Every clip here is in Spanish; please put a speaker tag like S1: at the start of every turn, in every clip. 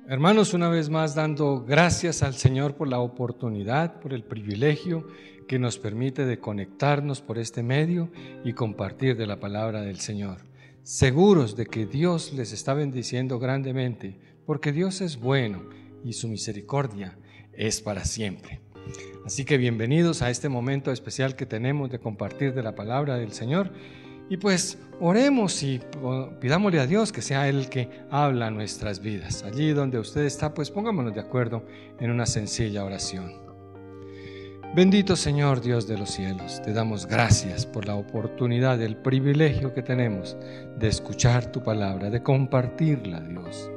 S1: Hermanos, una vez más dando gracias al Señor por la oportunidad, por el privilegio que nos permite de conectarnos por este medio y compartir de la palabra del Señor. Seguros de que Dios les está bendiciendo grandemente, porque Dios es bueno y su misericordia es para siempre. Así que bienvenidos a este momento especial que tenemos de compartir de la palabra del Señor. Y pues oremos y pidámosle a Dios que sea Él el que habla nuestras vidas. Allí donde usted está, pues pongámonos de acuerdo en una sencilla oración. Bendito Señor Dios de los cielos, te damos gracias por la oportunidad, el privilegio que tenemos de escuchar tu palabra, de compartirla, Dios.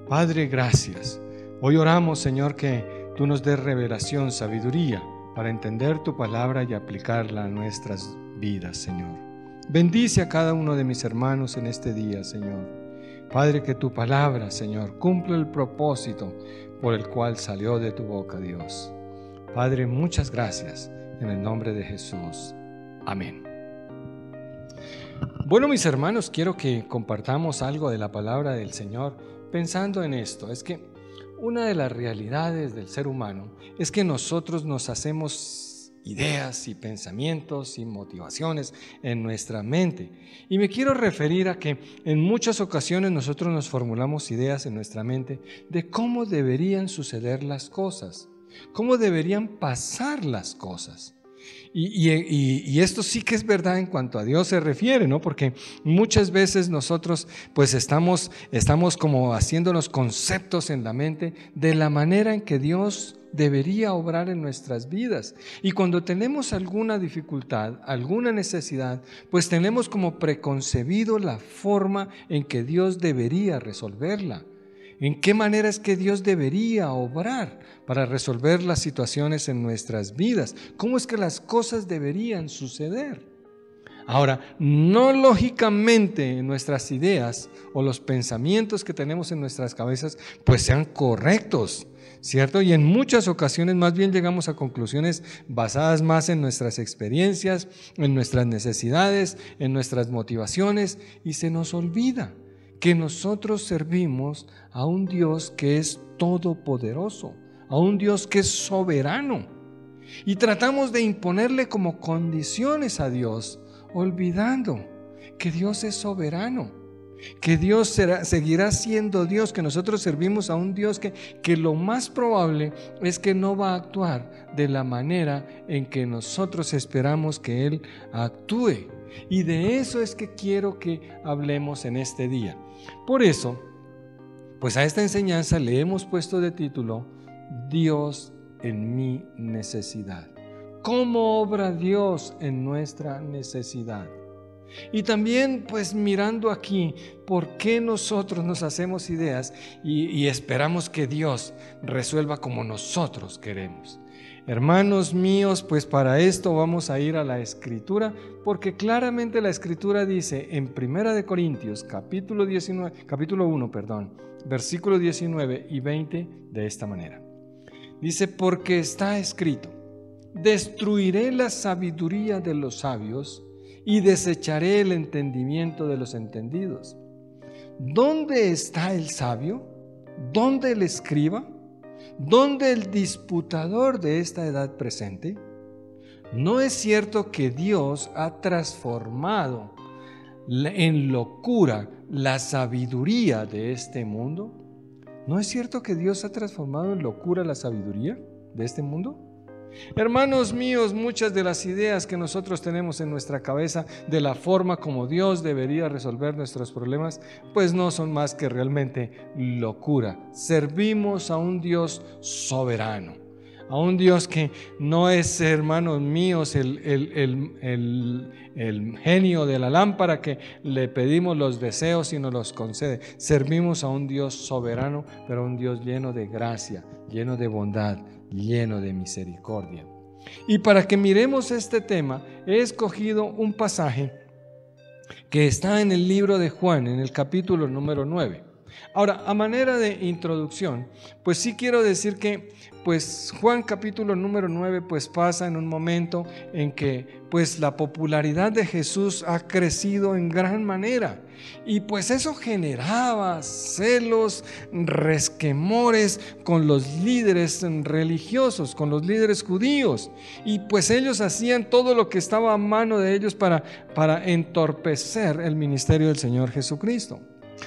S1: Padre, gracias. Hoy oramos, Señor, que tú nos des revelación, sabiduría para entender tu palabra y aplicarla a nuestras vidas, Señor. Bendice a cada uno de mis hermanos en este día, Señor. Padre, que tu palabra, Señor, cumpla el propósito por el cual salió de tu boca, Dios. Padre, muchas gracias en el nombre de Jesús. Amén. Bueno, mis hermanos, quiero que compartamos algo de la palabra del Señor pensando en esto. Es que una de las realidades del ser humano es que nosotros nos hacemos ideas y pensamientos y motivaciones en nuestra mente. Y me quiero referir a que en muchas ocasiones nosotros nos formulamos ideas en nuestra mente de cómo deberían suceder las cosas, cómo deberían pasar las cosas. Y esto sí que es verdad en cuanto a Dios se refiere, ¿no? Porque muchas veces nosotros pues estamos como haciéndonos conceptos en la mente de la manera en que Dios debería obrar en nuestras vidas. Y cuando tenemos alguna dificultad, alguna necesidad, pues tenemos como preconcebido la forma en que Dios debería resolverla. ¿En qué manera es que Dios debería obrar para resolver las situaciones en nuestras vidas? ¿Cómo es que las cosas deberían suceder? Ahora, no lógicamente nuestras ideas o los pensamientos que tenemos en nuestras cabezas pues sean correctos, ¿cierto? Y en muchas ocasiones más bien llegamos a conclusiones basadas más en nuestras experiencias, en nuestras necesidades, en nuestras motivaciones, y se nos olvida que nosotros servimos a un Dios que es todopoderoso, a un Dios que es soberano, y tratamos de imponerle como condiciones a Dios, olvidando que Dios es soberano, que Dios seguirá siendo Dios, que nosotros servimos a un Dios que lo más probable es que no va a actuar de la manera en que nosotros esperamos que Él actúe. Y de eso es que quiero que hablemos en este día. Por eso, pues a esta enseñanza le hemos puesto de título Dios en mi necesidad. ¿Cómo obra Dios en nuestra necesidad? Y también pues mirando aquí, ¿por qué nosotros nos hacemos ideas y esperamos que Dios resuelva como nosotros queremos? Hermanos míos, pues para esto vamos a ir a la Escritura, porque claramente la Escritura dice en 1 Corintios capítulo 1, versículos 19 y 20 de esta manera. Dice, porque está escrito, destruiré la sabiduría de los sabios y desecharé el entendimiento de los entendidos. ¿Dónde está el sabio? ¿Dónde el escriba? ¿Dónde el disputador de esta edad presente? ¿No es cierto que Dios ha transformado en locura la sabiduría de este mundo? ¿No es cierto que Dios ha transformado en locura la sabiduría de este mundo? Hermanos míos, muchas de las ideas que nosotros tenemos en nuestra cabeza de la forma como Dios debería resolver nuestros problemas, pues no son más que realmente locura. Servimos a un Dios soberano, a un Dios que no es, hermanos míos, el genio de la lámpara que le pedimos los deseos y nos los concede. Servimos a un Dios soberano, pero un Dios lleno de gracia, lleno de bondad, lleno de misericordia. Y para que miremos este tema, he escogido un pasaje que está en el libro de Juan, en el capítulo número 9. Ahora, a manera de introducción, pues sí quiero decir que pues Juan capítulo número 9 pues pasa en un momento en que pues la popularidad de Jesús ha crecido en gran manera y pues eso generaba celos, resquemores con los líderes religiosos, con los líderes judíos, y pues ellos hacían todo lo que estaba a mano de ellos para entorpecer el ministerio del Señor Jesucristo.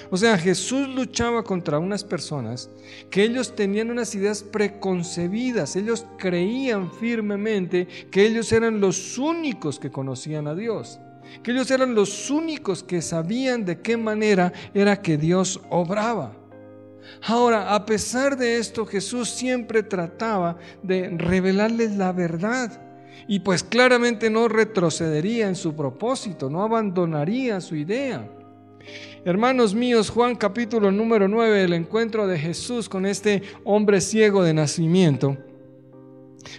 S1: O sea, Jesús luchaba contra unas personas que ellos tenían unas ideas preconcebidas, ellos creían firmemente que ellos eran los únicos que conocían a Dios, que ellos eran los únicos que sabían de qué manera era que Dios obraba. Ahora, a pesar de esto, Jesús siempre trataba de revelarles la verdad y pues claramente no retrocedería en su propósito, no abandonaría su idea. Hermanos míos, Juan capítulo número 9, el encuentro de Jesús con este hombre ciego de nacimiento,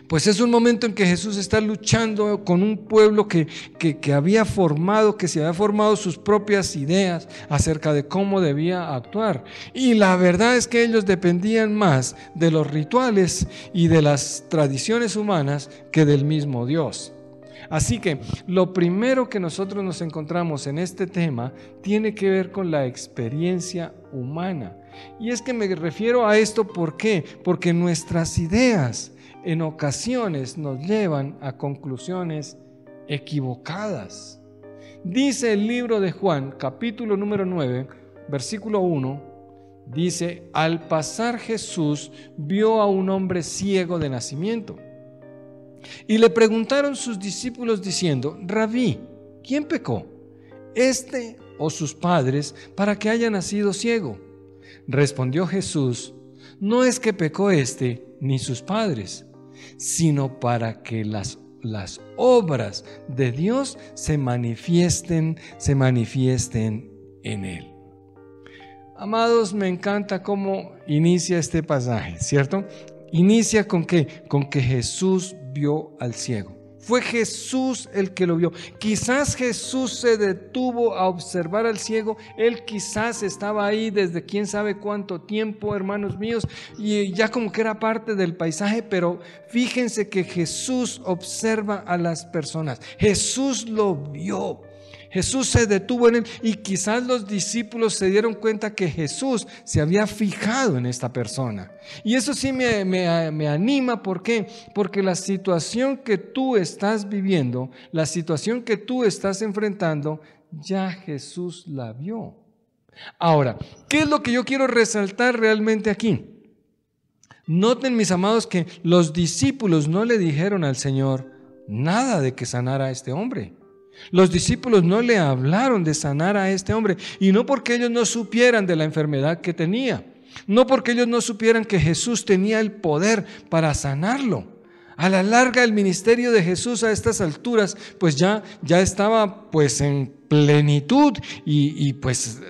S1: pues es un momento en que Jesús está luchando con un pueblo que había formado, que se había formado sus propias ideas acerca de cómo debía actuar. Y la verdad es que ellos dependían más de los rituales y de las tradiciones humanas que del mismo Dios. Así que lo primero que nosotros nos encontramos en este tema tiene que ver con la experiencia humana. Y es que me refiero a esto, ¿por qué? Porque nuestras ideas en ocasiones nos llevan a conclusiones equivocadas. Dice el libro de Juan, capítulo número 9, versículo 1, dice: al pasar Jesús vio a un hombre ciego de nacimiento. Y le preguntaron sus discípulos diciendo: Rabí, ¿quién pecó, este o sus padres, para que haya nacido ciego? Respondió Jesús: no es que pecó este ni sus padres, sino para que las obras de Dios se manifiesten en él. Amados, me encanta cómo inicia este pasaje, ¿cierto? Inicia con ¿qué? Con que Jesús vio al ciego. Fue Jesús el que lo vio. Quizás Jesús se detuvo a observar al ciego. Él quizás estaba ahí desde quién sabe cuánto tiempo, hermanos míos, y ya como que era parte del paisaje, pero fíjense que Jesús observa a las personas. Jesús lo vio. Jesús se detuvo en él y quizás los discípulos se dieron cuenta que Jesús se había fijado en esta persona. Y eso sí me anima. ¿Por qué? Porque la situación que tú estás viviendo, la situación que tú estás enfrentando, ya Jesús la vio. Ahora, ¿qué es lo que yo quiero resaltar realmente aquí? Noten, mis amados, que los discípulos no le dijeron al Señor nada de que sanara a este hombre. Los discípulos no le hablaron de sanar a este hombre, y no porque ellos no supieran de la enfermedad que tenía, no porque ellos no supieran que Jesús tenía el poder para sanarlo. A la larga, el ministerio de Jesús a estas alturas pues ya estaba pues en plenitud y pues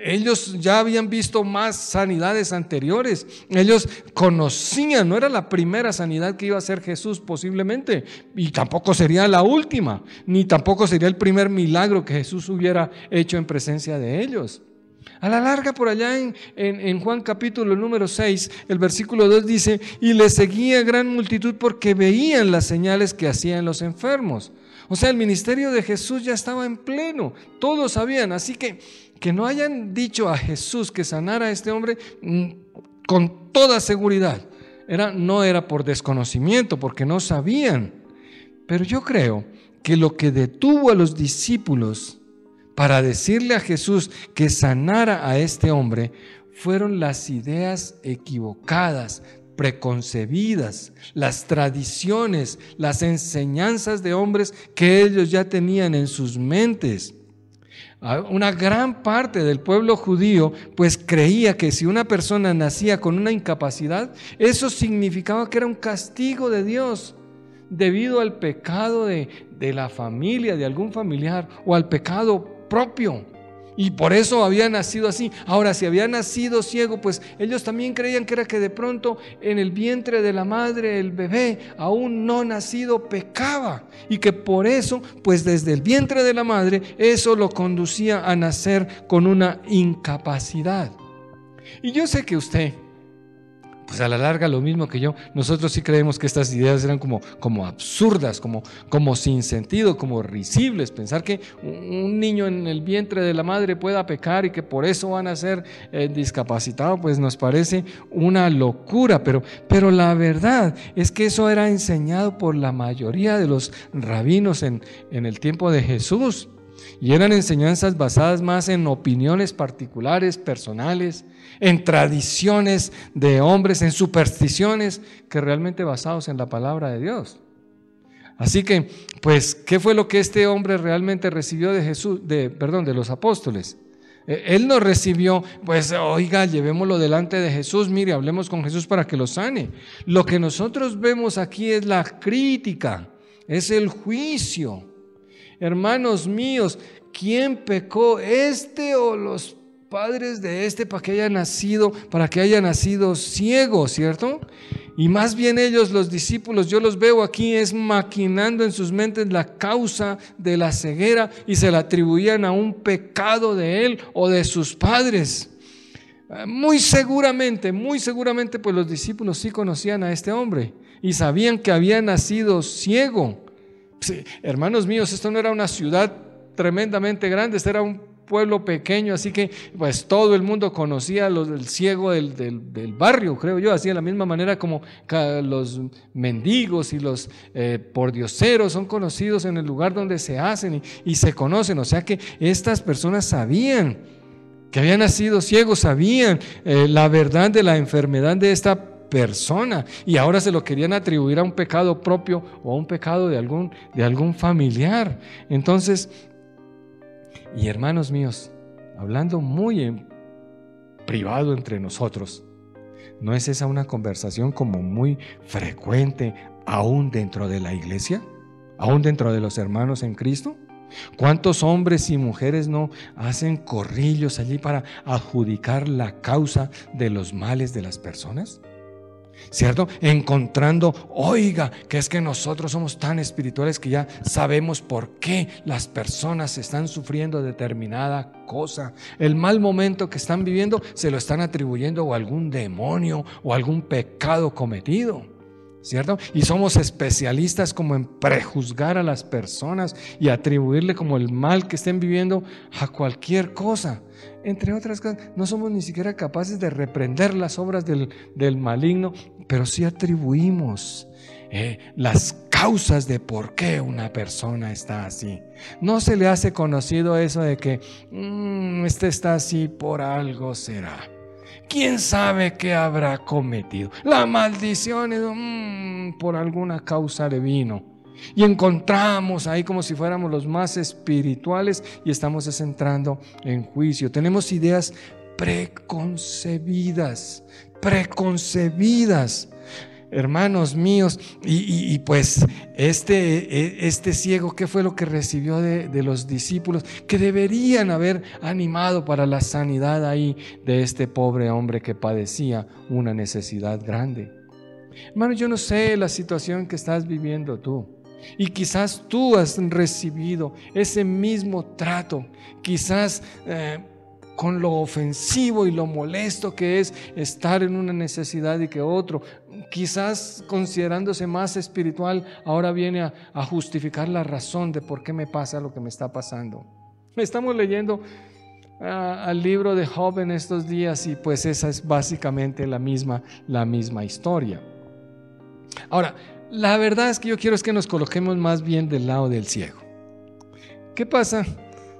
S1: ellos ya habían visto más sanidades anteriores. Ellos conocían, no era la primera sanidad que iba a hacer Jesús posiblemente, y tampoco sería la última, ni tampoco sería el primer milagro que Jesús hubiera hecho en presencia de ellos. A la larga, por allá en Juan capítulo número 6, el versículo 2 dice: y le seguía gran multitud porque veían las señales que hacían los enfermos. O sea, el ministerio de Jesús ya estaba en pleno, todos sabían. Así que no hayan dicho a Jesús que sanara a este hombre, con toda seguridad no era por desconocimiento, porque no sabían. Pero yo creo que lo que detuvo a los discípulos para decirle a Jesús que sanara a este hombre fueron las ideas equivocadas, preconcebidas, las tradiciones, las enseñanzas de hombres que ellos ya tenían en sus mentes. Una gran parte del pueblo judío pues creía que si una persona nacía con una incapacidad, eso significaba que era un castigo de Dios debido al pecado de la familia, de algún familiar, o al pecado propio, y por eso había nacido así. Ahora, si había nacido ciego, pues ellos también creían que era que de pronto en el vientre de la madre el bebé aún no nacido pecaba, y que por eso pues desde el vientre de la madre eso lo conducía a nacer con una incapacidad. Y yo sé que usted, pues a la larga lo mismo que yo, nosotros sí creemos que estas ideas eran como absurdas, como sin sentido, como risibles. Pensar que un niño en el vientre de la madre pueda pecar y que por eso van a ser discapacitados, pues nos parece una locura. Pero la verdad es que eso era enseñado por la mayoría de los rabinos en el tiempo de Jesús. Y eran enseñanzas basadas más en opiniones particulares, personales, en tradiciones de hombres, en supersticiones, que realmente basados en la palabra de Dios. Así que, pues, ¿qué fue lo que este hombre realmente recibió de Jesús, de los apóstoles? Él no recibió, pues, oiga, llevémoslo delante de Jesús, mire, hablemos con Jesús para que lo sane. Lo que nosotros vemos aquí es la crítica, es el juicio. Hermanos míos, ¿quién pecó, este o los padres de este para que haya nacido ciego, cierto? Y más bien ellos, los discípulos, yo los veo aquí es maquinando en sus mentes la causa de la ceguera y se la atribuían a un pecado de él o de sus padres. Muy seguramente, pues los discípulos sí conocían a este hombre y sabían que había nacido ciego. Sí, hermanos míos, esto no era una ciudad tremendamente grande, este era un pueblo pequeño, así que pues todo el mundo conocía el ciego del barrio, creo yo, así de la misma manera como los mendigos y los pordioseros son conocidos en el lugar donde se hacen y se conocen. O sea que estas personas sabían que había nacido ciego, sabían la verdad de la enfermedad de esta persona y ahora se lo querían atribuir a un pecado propio o a un pecado de algún familiar. Entonces, y hermanos míos, hablando muy en privado entre nosotros, ¿no es esa una conversación como muy frecuente aún dentro de la iglesia? ¿Aún dentro de los hermanos en Cristo? ¿Cuántos hombres y mujeres no hacen corrillos allí para adjudicar la causa de los males de las personas? ¿Cierto? Encontrando, oiga, que es que nosotros somos tan espirituales que ya sabemos por qué las personas están sufriendo determinada cosa. El mal momento que están viviendo se lo están atribuyendo a algún demonio o algún pecado cometido, ¿cierto? Y somos especialistas como en prejuzgar a las personas y atribuirle como el mal que estén viviendo a cualquier cosa. Entre otras cosas, no somos ni siquiera capaces de reprender las obras del maligno, pero sí atribuimos las causas de por qué una persona está así. No se le hace conocido eso de que este está así por algo será. ¿Quién sabe qué habrá cometido? La maldición es por alguna causa le vino. Y encontramos ahí como si fuéramos los más espirituales y estamos entrando en juicio. Tenemos ideas preconcebidas. Hermanos míos, y pues este ciego, ¿qué fue lo que recibió de los discípulos? Que deberían haber animado para la sanidad ahí de este pobre hombre que padecía una necesidad grande. Hermano, yo no sé la situación que estás viviendo tú. Y quizás tú has recibido ese mismo trato, quizás con lo ofensivo y lo molesto que es estar en una necesidad y que otro, quizás considerándose más espiritual, ahora viene a justificar la razón de por qué me pasa lo que me está pasando. Estamos leyendo al libro de Job en estos días y pues esa es básicamente la misma historia. Ahora, la verdad es que yo quiero que nos coloquemos más bien del lado del ciego. ¿Qué pasa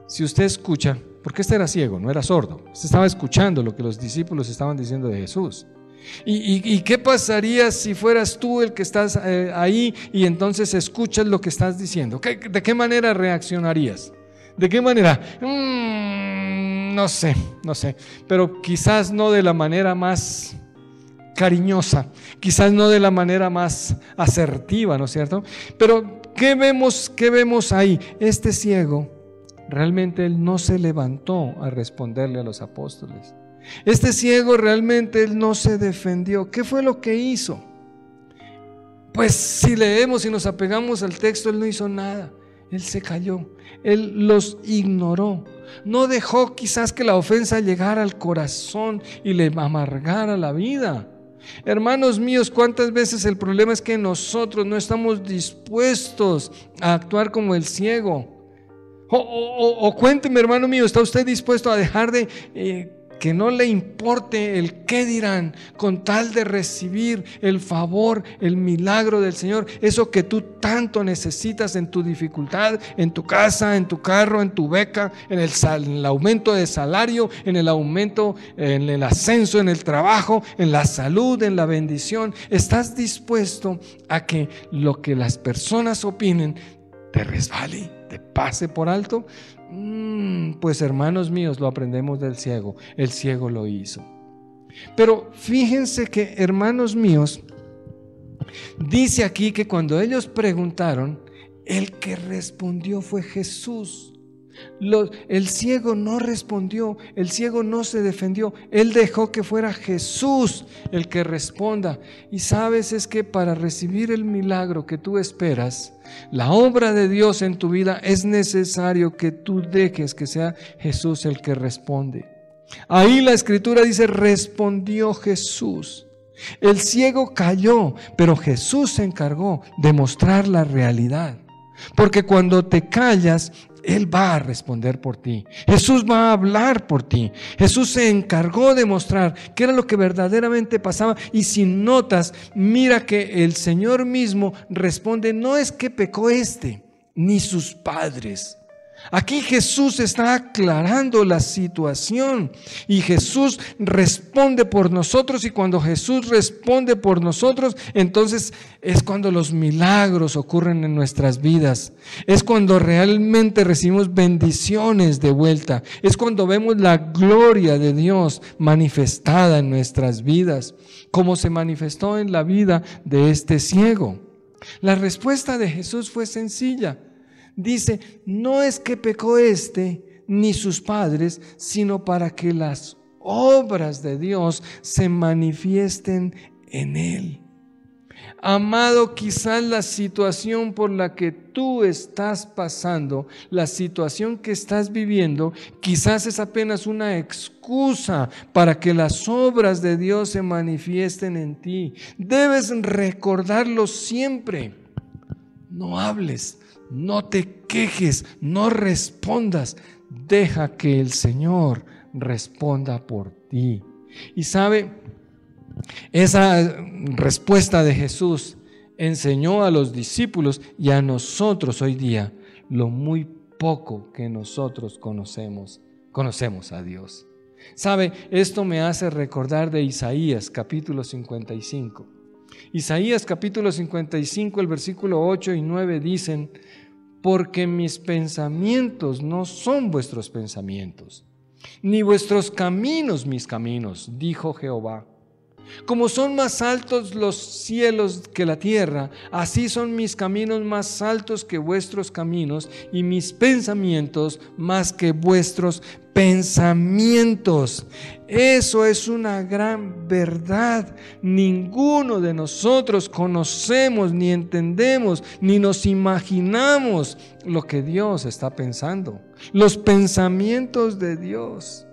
S1: si usted escucha? Porque este era ciego, no era sordo. Usted estaba escuchando lo que los discípulos estaban diciendo de Jesús. ¿Y qué pasaría si fueras tú el que estás ahí y entonces escuchas lo que estás diciendo? ¿De qué manera reaccionarías? ¿De qué manera? No sé, pero quizás no de la manera más cariñosa, quizás no de la manera más asertiva, ¿no es cierto? Pero ¿qué vemos ahí? Este ciego, realmente él no se levantó a responderle a los apóstoles. Este ciego realmente él no se defendió. ¿Qué fue lo que hizo? Pues si leemos y nos apegamos al texto, él no hizo nada. Él se calló, él los ignoró. No dejó quizás que la ofensa llegara al corazón y le amargara la vida. Hermanos míos, ¿cuántas veces el problema es que nosotros no estamos dispuestos a actuar como el ciego? O cuénteme, hermano mío, ¿está usted dispuesto a dejar de que no le importe el qué dirán con tal de recibir el favor, el milagro del Señor? Eso que tú tanto necesitas en tu dificultad, en tu casa, en tu carro, en tu beca, en el aumento de salario, en el aumento, en el ascenso, en el trabajo, en la salud, en la bendición. ¿Estás dispuesto a que lo que las personas opinen te resbale, te pase por alto? Pues hermanos míos, lo aprendemos del ciego. El ciego lo hizo. Pero fíjense que, hermanos míos, dice aquí que cuando ellos preguntaron, el que respondió fue Jesús. El ciego no respondió, el ciego no se defendió, él dejó que fuera Jesús el que responda. Y sabes, es que para recibir el milagro que tú esperas, la obra de Dios en tu vida, es necesario que tú dejes que sea Jesús el que responde. Ahí la Escritura dice, respondió Jesús. El ciego cayó, pero Jesús se encargó de mostrar la realidad. Porque cuando te callas, Él va a responder por ti. Jesús va a hablar por ti. Jesús se encargó de mostrar qué era lo que verdaderamente pasaba. Y si notas, mira que el Señor mismo responde, no es que pecó ni sus padres. Aquí Jesús está aclarando la situación y Jesús responde por nosotros, y cuando Jesús responde por nosotros, entonces es cuando los milagros ocurren en nuestras vidas, es cuando realmente recibimos bendiciones de vuelta, es cuando vemos la gloria de Dios manifestada en nuestras vidas, como se manifestó en la vida de este ciego. La respuesta de Jesús fue sencilla. Dice, no es que pecó ni sus padres, sino para que las obras de Dios se manifiesten en él. Amado, quizás la situación por la que tú estás pasando, la situación que estás viviendo, quizás es apenas una excusa para que las obras de Dios se manifiesten en ti. Debes recordarlo siempre. No hables. No te quejes, no respondas, deja que el Señor responda por ti. Y sabe, esa respuesta de Jesús enseñó a los discípulos y a nosotros hoy día lo muy poco que nosotros conocemos a Dios. Sabe, esto me hace recordar de Isaías capítulo 55. Isaías capítulo 55, el versículo 8 y 9 dicen, porque mis pensamientos no son vuestros pensamientos, ni vuestros caminos mis caminos, dijo Jehová. Como son más altos los cielos que la tierra, así son mis caminos más altos que vuestros caminos, y mis pensamientos más que vuestros pensamientos. Eso es una gran verdad. Ninguno de nosotros conocemos, ni entendemos, ni nos imaginamos lo que Dios está pensando, los pensamientos de Dios.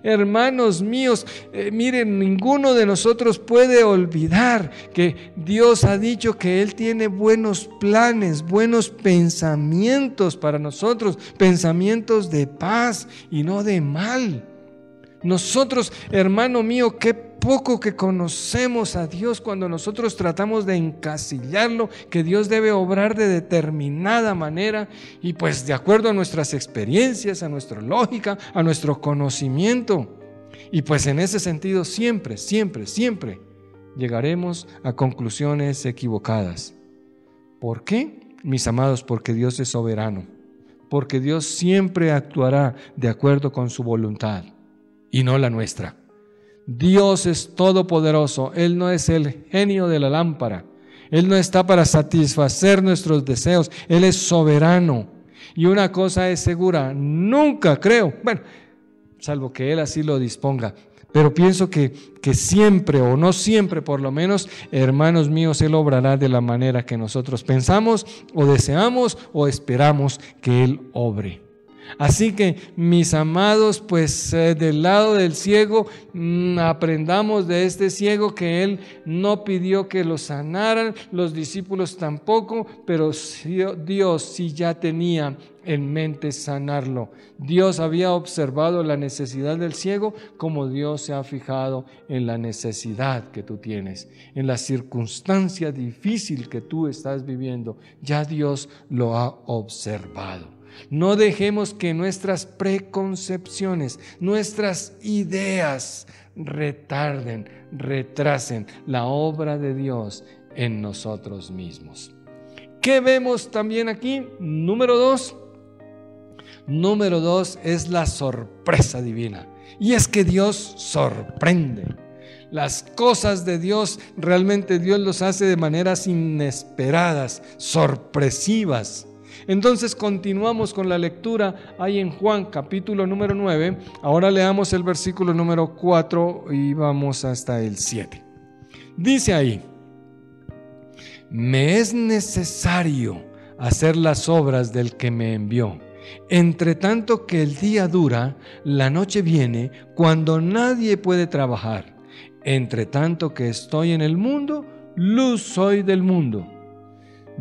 S1: Hermanos míos, miren, ninguno de nosotros puede olvidar que Dios ha dicho que Él tiene buenos planes, buenos pensamientos para nosotros, pensamientos de paz y no de mal. Nosotros, hermano mío, qué poco que conocemos a Dios cuando nosotros tratamos de encasillarlo, que Dios debe obrar de determinada manera y pues de acuerdo a nuestras experiencias, a nuestra lógica, a nuestro conocimiento. Y pues en ese sentido siempre llegaremos a conclusiones equivocadas. ¿Por qué? Mis amados, porque Dios es soberano, porque Dios siempre actuará de acuerdo con su voluntad y no la nuestra. Dios es todopoderoso, Él no es el genio de la lámpara, Él no está para satisfacer nuestros deseos, Él es soberano. Y una cosa es segura, nunca creo, bueno, salvo que Él así lo disponga, pero pienso que siempre o no siempre, por lo menos, hermanos míos, Él obrará de la manera que nosotros pensamos o deseamos o esperamos que Él obre. Así que, mis amados, pues del lado del ciego, aprendamos de este ciego que él no pidió que lo sanaran, los discípulos tampoco, pero Dios sí ya tenía en mente sanarlo. Dios había observado la necesidad del ciego como Dios se ha fijado en la necesidad que tú tienes, en la circunstancia difícil que tú estás viviendo. Ya Dios lo ha observado. No dejemos que nuestras preconcepciones, nuestras ideas retarden, retrasen la obra de Dios en nosotros mismos. ¿Qué vemos también aquí? Número 2 es la sorpresa divina. Y es que Dios sorprende. Las cosas de Dios, realmente Dios los hace de maneras inesperadas, sorpresivas. Entonces continuamos con la lectura ahí en Juan capítulo número 9. Ahora leamos el versículo número 4 y vamos hasta el 7. Dice ahí: me es necesario hacer las obras del que me envió. Entre tanto que el día dura, la noche viene cuando nadie puede trabajar. Entre tanto que estoy en el mundo, luz soy del mundo.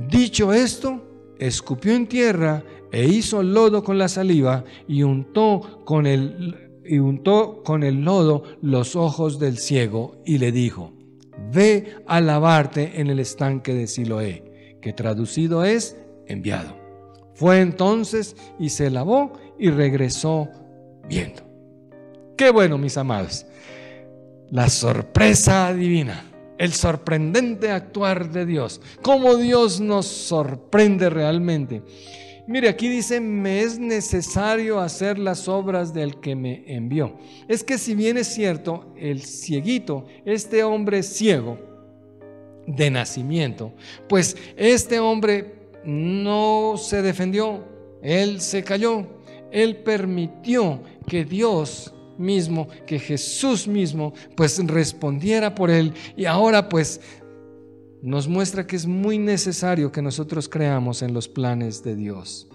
S1: Dicho esto, escupió en tierra e hizo lodo con la saliva y untó con el lodo los ojos del ciego y le dijo: ve a lavarte en el estanque de Siloé, que traducido es enviado. Fue entonces y se lavó y regresó viendo. Qué bueno, mis amados. La sorpresa divina, el sorprendente actuar de Dios. Cómo Dios nos sorprende realmente. Mire, aquí dice: me es necesario hacer las obras del que me envió. Es que si bien es cierto, el cieguito, este hombre ciego de nacimiento, pues este hombre no se defendió, él se cayó, él permitió que Dios mismo, que Jesús mismo, pues respondiera por él. Y ahora pues nos muestra que es muy necesario que nosotros creamos en los planes de Dios.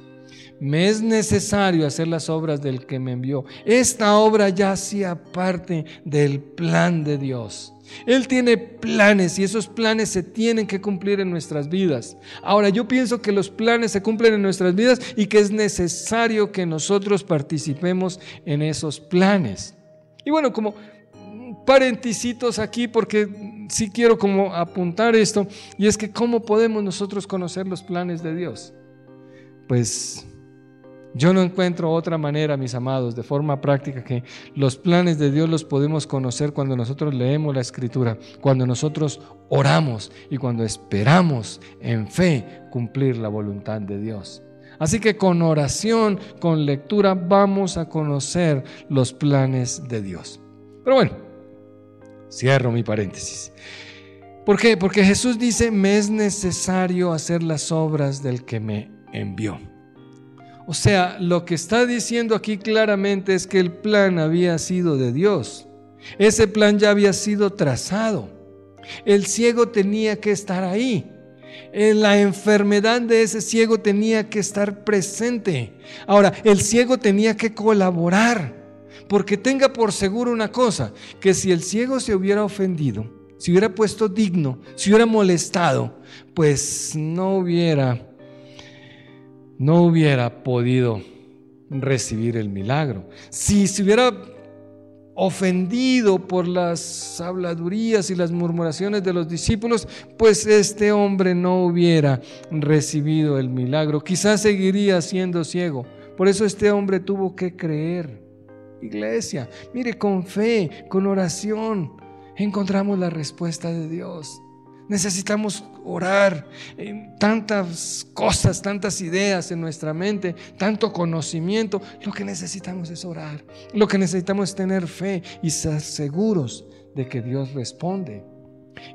S1: Me es necesario hacer las obras del que me envió. Esta obra ya hacía parte del plan de Dios. Él tiene planes y esos planes se tienen que cumplir en nuestras vidas. Ahora, yo pienso que los planes se cumplen en nuestras vidas y que es necesario que nosotros participemos en esos planes. Y bueno, como parentesitos aquí, porque sí quiero como apuntar esto, y es que ¿cómo podemos nosotros conocer los planes de Dios? Pues yo no encuentro otra manera, mis amados, de forma práctica, que los planes de Dios los podemos conocer cuando nosotros leemos la Escritura, cuando nosotros oramos y cuando esperamos en fe cumplir la voluntad de Dios. Así que con oración, con lectura, vamos a conocer los planes de Dios. Pero bueno, cierro mi paréntesis. ¿Por qué? Porque Jesús dice: me es necesario hacer las obras del que me envió. O sea, lo que está diciendo aquí claramente es que el plan había sido de Dios. Ese plan ya había sido trazado. El ciego tenía que estar ahí. La enfermedad de ese ciego tenía que estar presente. Ahora, el ciego tenía que colaborar. Porque tenga por seguro una cosa, que si el ciego se hubiera ofendido, si hubiera puesto digno, si hubiera molestado, pues no hubiera podido recibir el milagro. Si se hubiera ofendido por las habladurías y las murmuraciones de los discípulos, pues este hombre no hubiera recibido el milagro. Quizás seguiría siendo ciego. Por eso este hombre tuvo que creer. Iglesia, mire, con fe, con oración, encontramos la respuesta de Dios. Necesitamos orar. Tantas cosas, tantas ideas en nuestra mente, tanto conocimiento. Lo que necesitamos es orar. Lo que necesitamos es tener fe y ser seguros de que Dios responde.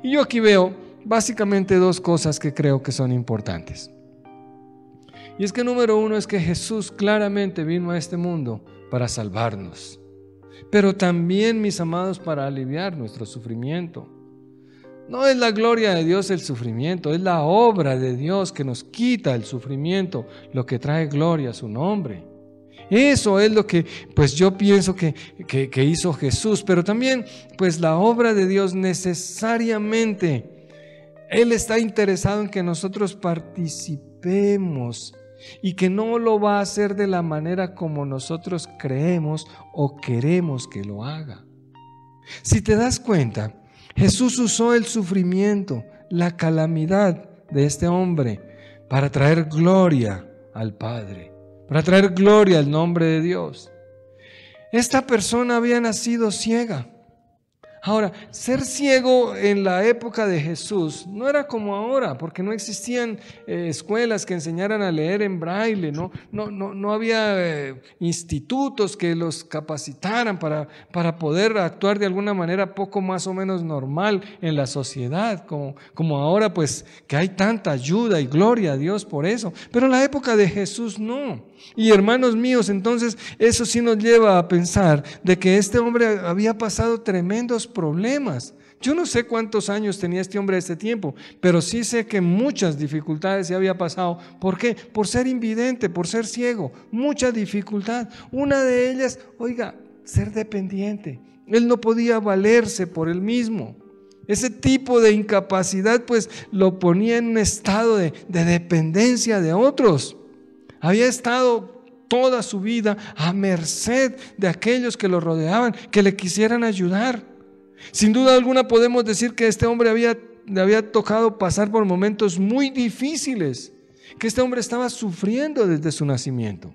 S1: Y yo aquí veo básicamente dos cosas que creo que son importantes. Y es que número uno es que Jesús claramente vino a este mundo para salvarnos, pero también, mis amados, para aliviar nuestro sufrimiento. No es la gloria de Dios el sufrimiento, es la obra de Dios que nos quita el sufrimiento, lo que trae gloria a su nombre. Eso es lo que pues yo pienso que hizo Jesús, pero también pues la obra de Dios necesariamente, Él está interesado en que nosotros participemos y que no lo va a hacer de la manera como nosotros creemos o queremos que lo haga. Si te das cuenta, Jesús usó el sufrimiento, la calamidad de este hombre para traer gloria al Padre, para traer gloria al nombre de Dios. Esta persona había nacido ciega. Ahora, ser ciego en la época de Jesús no era como ahora, porque no existían escuelas que enseñaran a leer en braille, no había institutos que los capacitaran para poder actuar de alguna manera poco más o menos normal en la sociedad, como ahora pues que hay tanta ayuda y gloria a Dios por eso. Pero en la época de Jesús no. Y hermanos míos, entonces eso sí nos lleva a pensar de que este hombre había pasado tremendos problemas. Yo no sé cuántos años tenía este hombre a este tiempo, pero sí sé que muchas dificultades se había pasado. ¿Por qué? Por ser invidente, por ser ciego, mucha dificultad. Una de ellas, ser dependiente. Él no podía valerse por él mismo. Ese tipo de incapacidad pues lo ponía en un estado de dependencia de otros. Había estado toda su vida a merced de aquellos que lo rodeaban, que le quisieran ayudar. Sin duda alguna podemos decir que este hombre le había tocado pasar por momentos muy difíciles, que este hombre estaba sufriendo desde su nacimiento.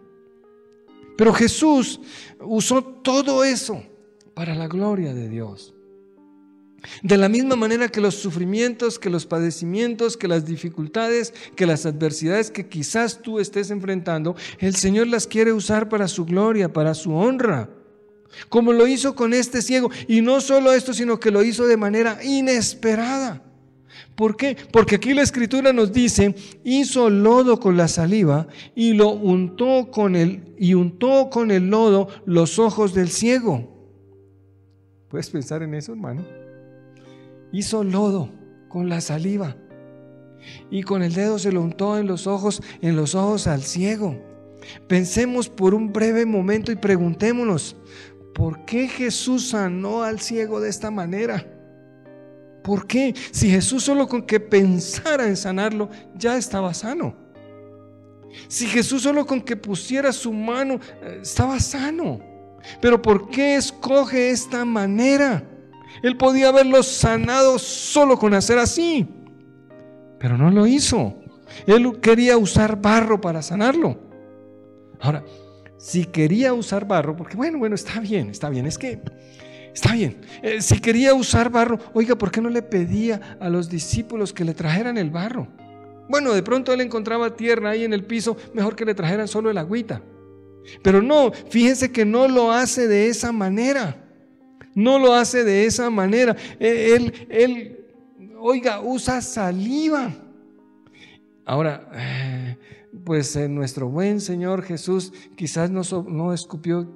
S1: Pero Jesús usó todo eso para la gloria de Dios. De la misma manera que los sufrimientos, que los padecimientos, que las dificultades, que las adversidades que quizás tú estés enfrentando, el Señor las quiere usar para su gloria, para su honra, como lo hizo con este ciego. Y no solo esto, sino que lo hizo de manera inesperada. ¿Por qué? Porque aquí la Escritura nos dice, hizo lodo con la saliva y lo untó con el lodo los ojos del ciego. ¿Puedes pensar en eso, hermano? Hizo lodo con la saliva y con el dedo se lo untó en los ojos al ciego. Pensemos por un breve momento y preguntémonos, ¿por qué Jesús sanó al ciego de esta manera? ¿Por qué? Si Jesús solo con que pensara en sanarlo ya estaba sano. Si Jesús solo con que pusiera su mano estaba sano. Pero ¿por qué escoge esta manera? Él podía haberlo sanado solo con hacer así, pero no lo hizo. Él quería usar barro para sanarlo. Ahora, si quería usar barro, porque bueno, está bien, es que está bien. Si quería usar barro, ¿por qué no le pedía a los discípulos que le trajeran el barro? Bueno, de pronto él encontraba tierra ahí en el piso, mejor que le trajeran solo el agüita. Pero no, fíjense que no lo hace de esa manera. No lo hace de esa manera. Él usa saliva. Ahora, pues nuestro buen Señor Jesús quizás no escupió,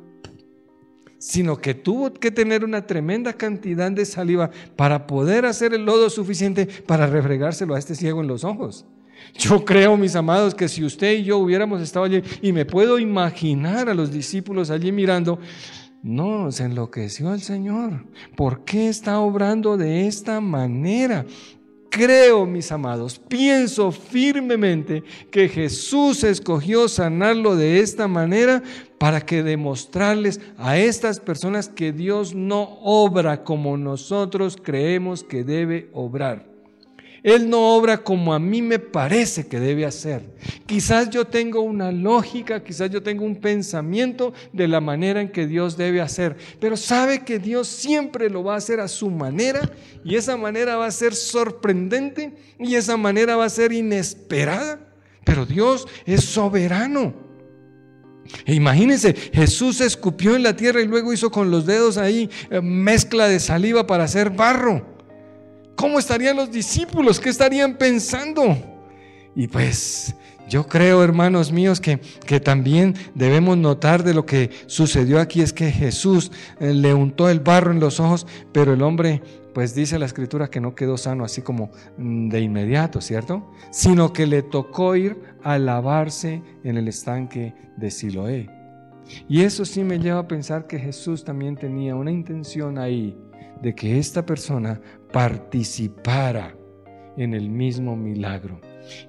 S1: sino que tuvo que tener una tremenda cantidad de saliva para poder hacer el lodo suficiente para refregárselo a este ciego en los ojos. Yo creo, mis amados, que si usted y yo hubiéramos estado allí, y me puedo imaginar a los discípulos allí mirando, no, se enloqueció el Señor. ¿Por qué está obrando de esta manera? Creo, mis amados, pienso firmemente que Jesús escogió sanarlo de esta manera para que demostrarles a estas personas que Dios no obra como nosotros creemos que debe obrar. Él no obra como a mí me parece que debe hacer. Quizás yo tengo una lógica, quizás yo tengo un pensamiento de la manera en que Dios debe hacer, pero sabe que Dios siempre lo va a hacer a su manera, y esa manera va a ser sorprendente y esa manera va a ser inesperada, pero Dios es soberano. E imagínense, Jesús escupió en la tierra y luego hizo con los dedos ahí mezcla de saliva para hacer barro. ¿Cómo estarían los discípulos? ¿Qué estarían pensando? Y pues yo creo, hermanos míos, que también debemos notar de lo que sucedió aquí es que Jesús le untó el barro en los ojos, pero el hombre, pues dice la Escritura que no quedó sano así como de inmediato, ¿cierto? Sino que le tocó ir a lavarse en el estanque de Siloé. Y eso sí me lleva a pensar que Jesús también tenía una intención ahí de que esta persona participara en el mismo milagro.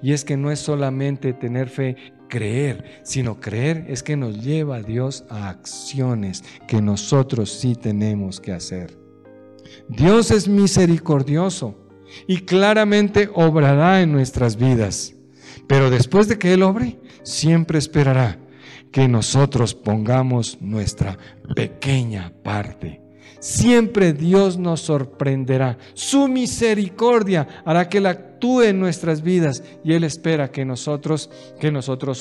S1: Y es que no es solamente tener fe, creer, sino creer es que nos lleva a Dios a acciones que nosotros sí tenemos que hacer. Dios es misericordioso y claramente obrará en nuestras vidas, pero después de que Él obre, siempre esperará que nosotros pongamos nuestra pequeña parte. Siempre Dios nos sorprenderá. Su misericordia hará que Él actúe en nuestras vidas y Él espera que nosotros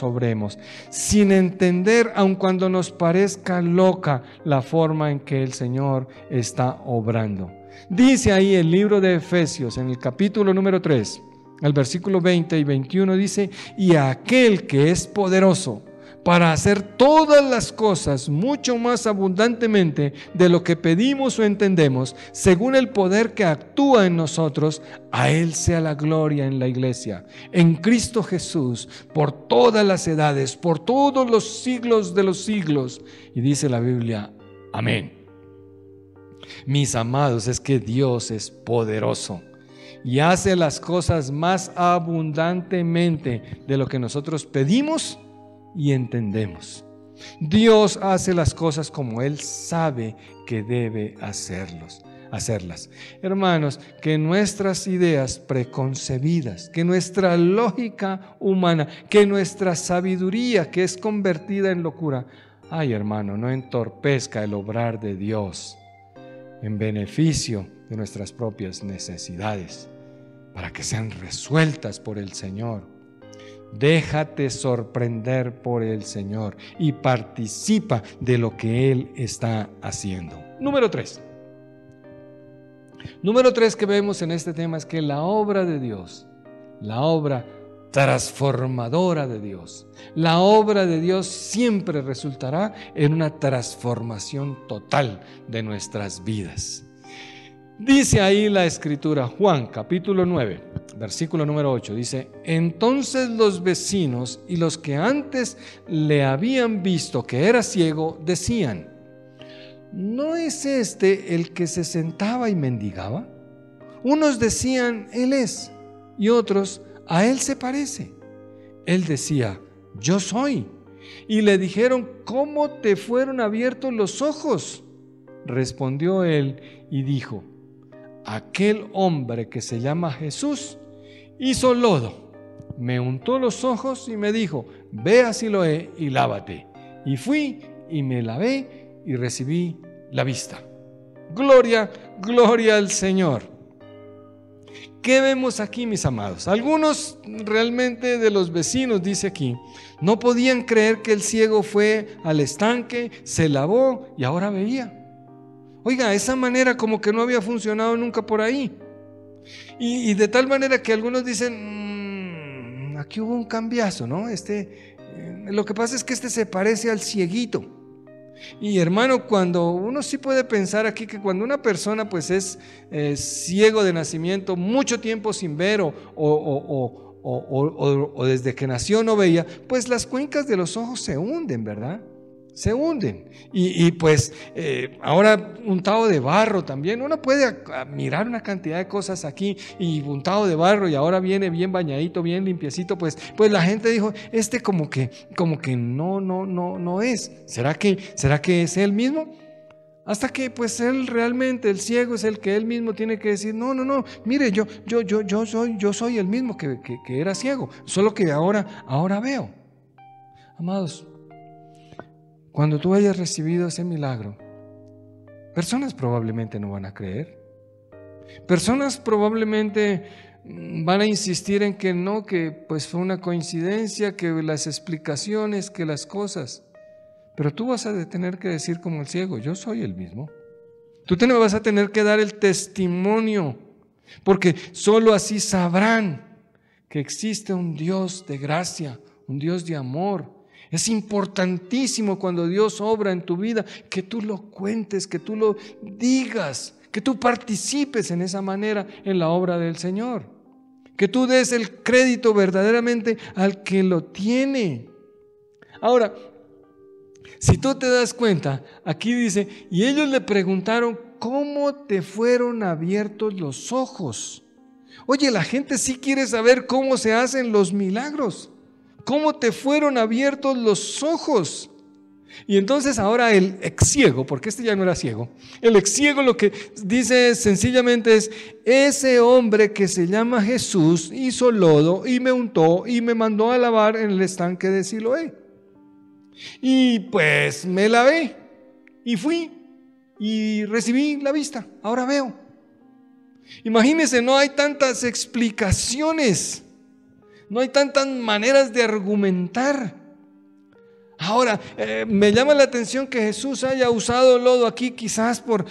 S1: obremos. Sin entender, aun cuando nos parezca loca, la forma en que el Señor está obrando. Dice ahí el libro de Efesios, en el capítulo número 3, el versículo 20 y 21, dice: y a aquel que es poderoso para hacer todas las cosas mucho más abundantemente de lo que pedimos o entendemos, según el poder que actúa en nosotros, a Él sea la gloria en la iglesia, en Cristo Jesús, por todas las edades, por todos los siglos de los siglos. Y dice la Biblia, amén. Mis amados, es que Dios es poderoso y hace las cosas más abundantemente de lo que nosotros pedimos y entendemos. Dios hace las cosas como Él sabe que debe hacerlas. Hermanos, que nuestras ideas preconcebidas, que nuestra lógica humana, que nuestra sabiduría, que es convertida en locura, ay hermano, no entorpezca el obrar de Dios en beneficio de nuestras propias necesidades, para que sean resueltas por el Señor. Déjate sorprender por el Señor y participa de lo que Él está haciendo. Número 3 que vemos en este tema es que la obra de Dios, la obra transformadora de Dios, la obra de Dios siempre resultará en una transformación total de nuestras vidas. Dice ahí la Escritura, Juan capítulo 9, versículo número 8, dice: entonces los vecinos y los que antes le habían visto que era ciego, decían: ¿no es este el que se sentaba y mendigaba? Unos decían: él es, y otros: a él se parece. Él decía: yo soy. Y le dijeron: ¿cómo te fueron abiertos los ojos? Respondió él y dijo: aquel hombre que se llama Jesús hizo lodo, me untó los ojos y me dijo: ve a Siloé y lávate. Y fui y me lavé y recibí la vista. Gloria, gloria al Señor. ¿Qué vemos aquí, mis amados? Algunos realmente de los vecinos, dice aquí, no podían creer que el ciego fue al estanque, se lavó y ahora veía. Oiga, esa manera como que no había funcionado nunca por ahí. Y de tal manera que algunos dicen, aquí hubo un cambiazo, ¿no? Lo que pasa es que se parece al cieguito. Y hermano, cuando uno sí puede pensar aquí que cuando una persona pues es ciego de nacimiento, mucho tiempo sin ver o desde que nació no veía, pues las cuencas de los ojos se hunden, ¿verdad? Se hunden. Y pues ahora untado de barro también. Uno puede mirar una cantidad de cosas aquí y untado de barro y ahora viene bien bañadito, bien limpiecito. Pues la gente dijo, como que no es. ¿Será que es él mismo? Hasta que pues él realmente, el ciego es el que él mismo tiene que decir, no, mire, yo soy el mismo que era ciego, solo que ahora veo. Amados, cuando tú hayas recibido ese milagro, personas probablemente no van a creer. Personas probablemente van a insistir en que no, que pues fue una coincidencia, que las explicaciones, que las cosas. Pero tú vas a tener que decir como el ciego, yo soy el mismo. Tú vas a tener que dar el testimonio, porque solo así sabrán que existe un Dios de gracia, un Dios de amor. Es importantísimo cuando Dios obra en tu vida que tú lo cuentes, que tú lo digas, que tú participes en esa manera en la obra del Señor, que tú des el crédito verdaderamente al que lo tiene. Ahora, Si tú te das cuenta, aquí dice, y ellos le preguntaron, ¿cómo te fueron abiertos los ojos? Oye, la gente sí quiere saber cómo se hacen los milagros. ¿Cómo te fueron abiertos los ojos? Y entonces ahora el ex ciego, porque este ya no era ciego, el ex ciego lo que dice sencillamente es, ese hombre que se llama Jesús hizo lodo y me untó y me mandó a lavar en el estanque de Siloé. Y pues me lavé y fui y recibí la vista, ahora veo. Imagínense, no hay tantas explicaciones, no hay tantas maneras de argumentar. Ahora, me llama la atención que Jesús haya usado lodo aquí quizás por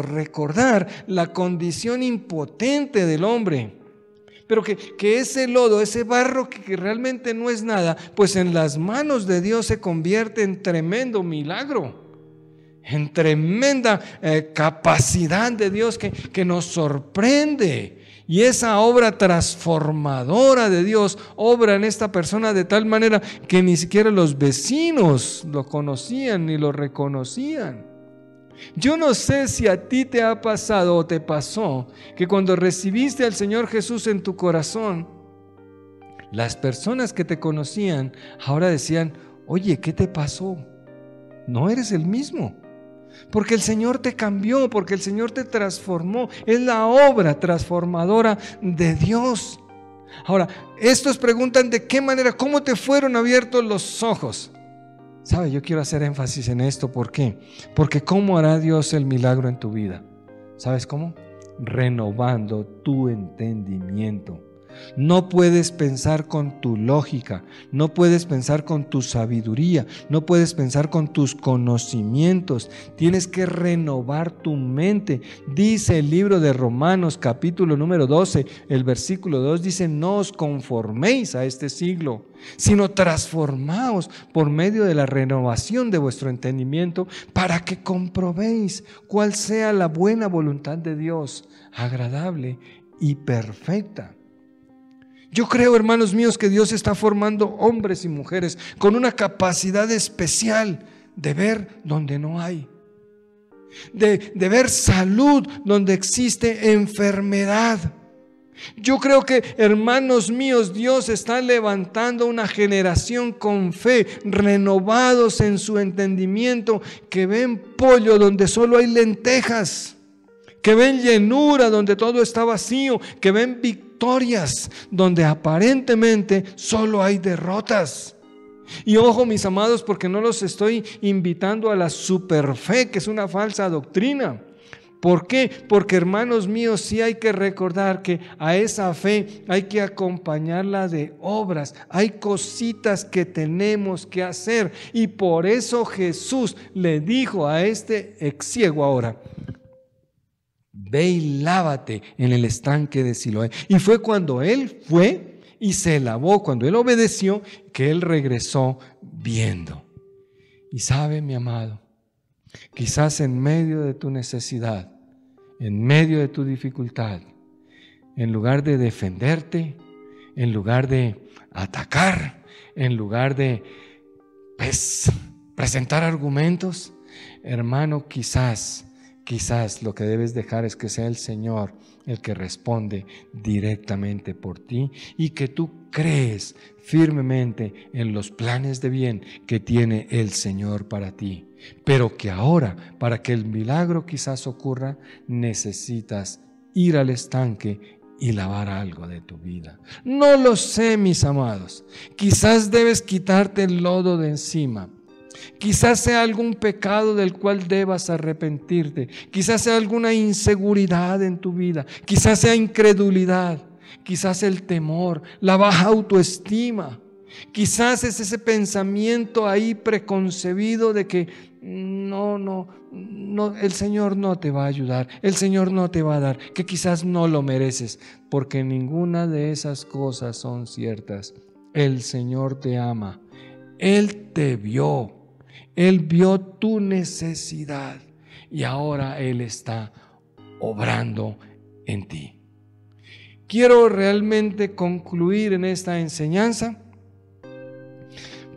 S1: recordar la condición impotente del hombre. Pero que ese lodo, ese barro que realmente no es nada, pues en las manos de Dios se convierte en tremendo milagro, en tremenda capacidad de Dios que nos sorprende. Y esa obra transformadora de Dios obra en esta persona de tal manera que ni siquiera los vecinos lo conocían ni lo reconocían. Yo no sé si a ti te ha pasado o te pasó que cuando recibiste al Señor Jesús en tu corazón, las personas que te conocían ahora decían, oye, ¿qué te pasó? No eres el mismo. Porque el Señor te cambió, porque el Señor te transformó. Es la obra transformadora de Dios. Ahora, estos preguntan de qué manera, cómo te fueron abiertos los ojos. ¿Sabe? Yo quiero hacer énfasis en esto. ¿Por qué? Porque ¿cómo hará Dios el milagro en tu vida? ¿Sabes cómo? Renovando tu entendimiento. No puedes pensar con tu lógica, no puedes pensar con tu sabiduría, no puedes pensar con tus conocimientos. Tienes que renovar tu mente. Dice el libro de Romanos capítulo número 12, el versículo 2 dice, no os conforméis a este siglo, sino transformaos por medio de la renovación de vuestro entendimiento, para que comprobéis cuál sea la buena voluntad de Dios, agradable y perfecta. Yo creo, hermanos míos, que Dios está formando hombres y mujeres con una capacidad especial de ver donde no hay, de ver salud donde existe enfermedad. Yo creo que, hermanos míos, Dios está levantando una generación con fe, renovados en su entendimiento, que ven pollo donde solo hay lentejas, que ven llenura donde todo está vacío, que ven victorias donde aparentemente solo hay derrotas. Y ojo, mis amados, porque no los estoy invitando a la superfe, que es una falsa doctrina. ¿Por qué? Porque, hermanos míos, sí hay que recordar que a esa fe hay que acompañarla de obras. Hay cositas que tenemos que hacer. Y por eso Jesús le dijo a este ex ciego ahora, ve y lávate en el estanque de Siloé. Y fue cuando él fue y se lavó, cuando él obedeció, que él regresó viendo. Y sabe, mi amado, quizás en medio de tu necesidad, en medio de tu dificultad, en lugar de defenderte, en lugar de atacar, en lugar de presentar argumentos, hermano, quizás lo que debes dejar es que sea el Señor el que responde directamente por ti y que tú crees firmemente en los planes de bien que tiene el Señor para ti. Pero que ahora, para que el milagro quizás ocurra, necesitas ir al estanque y lavar algo de tu vida. No lo sé, mis amados. Quizás debes quitarte el lodo de encima. Quizás sea algún pecado del cual debas arrepentirte. Quizás sea alguna inseguridad en tu vida. Quizás sea incredulidad. Quizás el temor, la baja autoestima. Quizás es ese pensamiento ahí preconcebido de que no, el Señor no te va a ayudar, el Señor no te va a dar, que quizás no lo mereces, porque ninguna de esas cosas son ciertas. El Señor te ama, Él te vio, Él vio tu necesidad y ahora Él está obrando en ti. Quiero realmente concluir en esta enseñanza,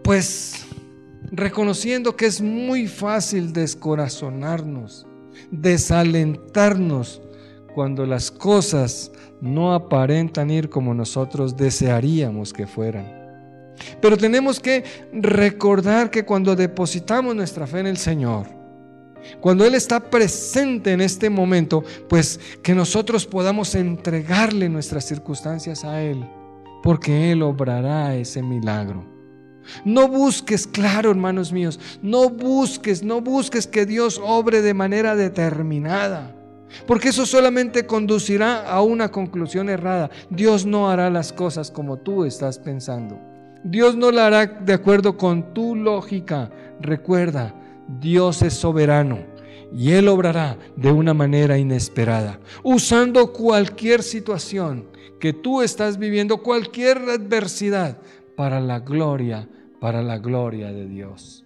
S1: pues reconociendo que es muy fácil descorazonarnos, desalentarnos cuando las cosas no aparentan ir como nosotros desearíamos que fueran. Pero tenemos que recordar que cuando depositamos nuestra fe en el Señor, cuando Él está presente en este momento, pues que nosotros podamos entregarle nuestras circunstancias a Él, porque Él obrará ese milagro. No busques, claro, hermanos míos, no busques que Dios obre de manera determinada, porque eso solamente conducirá a una conclusión errada. Dios no hará las cosas como tú estás pensando. Dios no la hará de acuerdo con tu lógica. Recuerda, Dios es soberano y Él obrará de una manera inesperada, usando cualquier situación que tú estás viviendo, cualquier adversidad, para la gloria de Dios.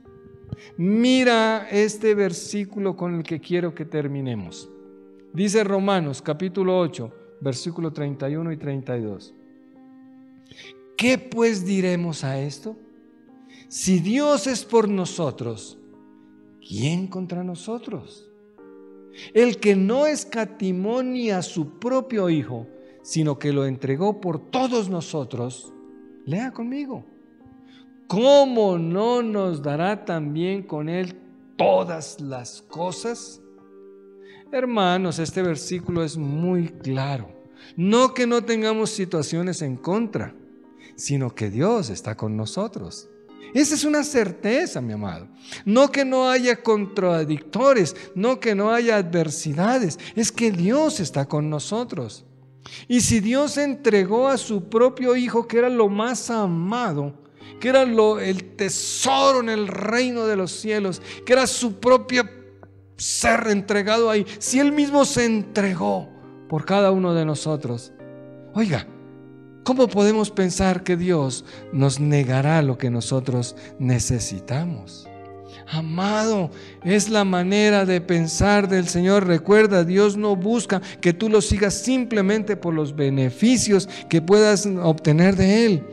S1: Mira este versículo con el que quiero que terminemos. Dice Romanos capítulo 8, versículo 31 y 32. ¿Qué pues diremos a esto? Si Dios es por nosotros, ¿quién contra nosotros? El que no escatimó ni a su propio Hijo, sino que lo entregó por todos nosotros. Lea conmigo. ¿Cómo no nos dará también con Él todas las cosas? Hermanos, este versículo es muy claro. No que no tengamos situaciones en contra, sino que Dios está con nosotros. Esa es una certeza, mi amado. No que no haya contradictores, no que no haya adversidades, es que Dios está con nosotros. Y si Dios entregó a su propio Hijo, que era lo más amado, que era el tesoro en el reino de los cielos, que era su propio ser entregado ahí, si Él mismo se entregó por cada uno de nosotros, oiga, ¿cómo podemos pensar que Dios nos negará lo que nosotros necesitamos? Amado, es la manera de pensar del Señor. Recuerda, Dios no busca que tú lo sigas simplemente por los beneficios que puedas obtener de Él,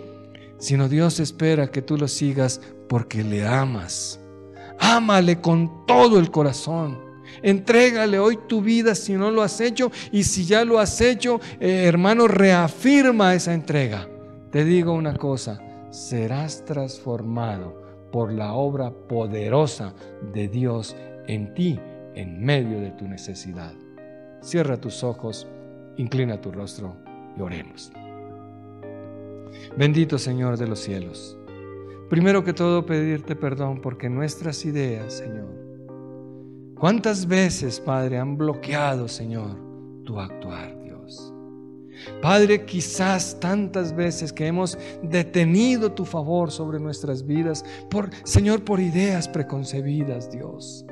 S1: sino Dios espera que tú lo sigas porque le amas. Ámale con todo el corazón. Entrégale hoy tu vida si no lo has hecho, y si ya lo has hecho, hermano, reafirma esa entrega. Te digo una cosa, serás transformado por la obra poderosa de Dios en ti, en medio de tu necesidad. Cierra tus ojos, inclina tu rostro y oremos. Bendito Señor de los cielos, primero que todo pedirte perdón porque nuestras ideas, Señor, ¿cuántas veces, Padre, han bloqueado, Señor, tu actuar, Dios? Padre, quizás tantas veces que hemos detenido tu favor sobre nuestras vidas, Señor, por ideas preconcebidas, Dios.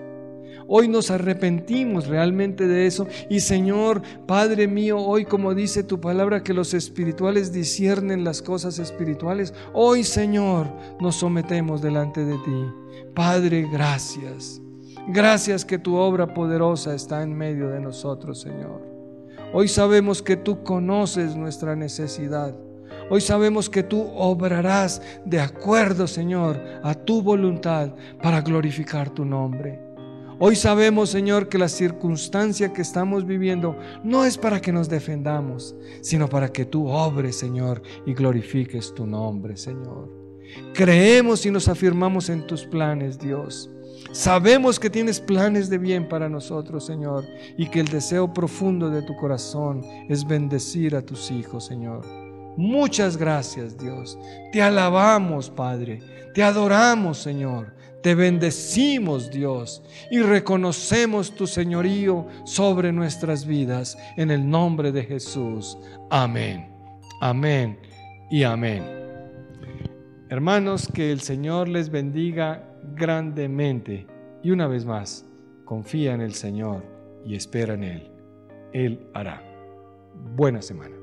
S1: Hoy nos arrepentimos realmente de eso y, Señor, Padre mío, hoy, como dice tu palabra, que los espirituales disciernen las cosas espirituales, hoy, Señor, nos sometemos delante de ti. Padre, gracias. Gracias que tu obra poderosa está en medio de nosotros, Señor. Hoy sabemos que tú conoces nuestra necesidad. Hoy sabemos que tú obrarás de acuerdo, Señor, a tu voluntad para glorificar tu nombre. Hoy sabemos, Señor, que la circunstancia que estamos viviendo no es para que nos defendamos, sino para que tú obres, Señor, y glorifiques tu nombre, Señor. Creemos y nos afirmamos en tus planes, Dios. Sabemos que tienes planes de bien para nosotros, Señor, y que el deseo profundo de tu corazón es bendecir a tus hijos, Señor. Muchas gracias, Dios. Te alabamos, Padre. Te adoramos, Señor. Te bendecimos, Dios, y reconocemos tu señorío sobre nuestras vidas en el nombre de Jesús. Amén. Amén y amén. Hermanos, que el Señor les bendiga grandemente. Y una vez más, confía en el Señor y espera en Él. Él hará. Buena semana.